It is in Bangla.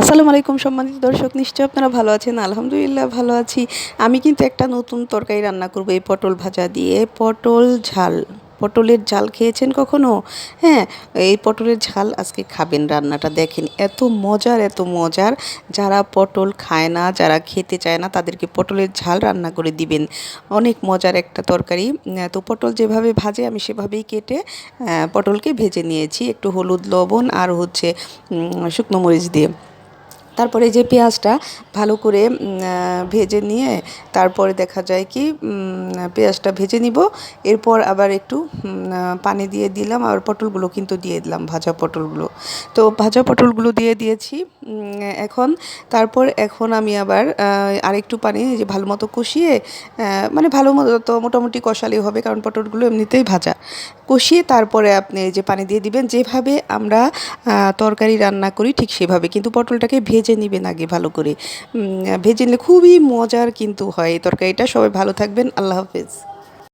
আসসালামু আলাইকুম সম্মানিত দর্শক, নিশ্চয়ই আপনারা ভালো আছেন। আলহামদুলিল্লাহ ভালো আছি। আমি কিন্তু একটা নতুন তরকারি রান্না করব এই পটল ভাজা দিয়ে। পটল ঝাল, পটলের ঝাল খেয়েছেন কখনো? হ্যাঁ, এই পটলের ঝাল আজকে খাবেন। রান্নাটা দেখেন, এত মজার এত মজার। যারা পটল খায় না, যারা খেতে চায় না, তাদেরকে পটলের ঝাল রান্না করে দিবেন। অনেক মজার একটা তরকারি। তো পটল যেভাবে ভাজে আমি সেভাবেই কেটে পটলকে ভেজে নিয়েছি একটু হলুদ, লবণ আর হচ্ছে শুকনো মরিচ দিয়ে। তারপরে যে পেঁয়াজটা ভালো করে ভেজে নিয়ে তারপরে দেখা যায় কি পেঁয়াজটা ভেজে নিব। এরপর আবার একটু পানি দিয়ে দিলাম, আর পটলগুলো কিন্তু দিয়ে দিলাম, ভাজা পটলগুলো। তো ভাজা পটলগুলো দিয়ে দিয়েছি। এখন আমি আবার আরেকটু পানি যে ভালো মতো কষিয়ে, মানে ভালো মতো মোটামুটি কষালেই হবে, কারণ পটলগুলো এমনিতেই ভাজা। কষিয়ে তারপরে আপনি এই যে পানি দিয়ে দিবেন, যেভাবে আমরা তরকারি রান্না করি ঠিক সেভাবে, কিন্তু পটলটাকে ভেজে নেবেন আগে ভালো করে। ভেজে নিলে খুবই মজার কিন্তু হয় এই তরকারিটা। সবাই ভালো থাকবেন, আল্লাহ হাফেজ।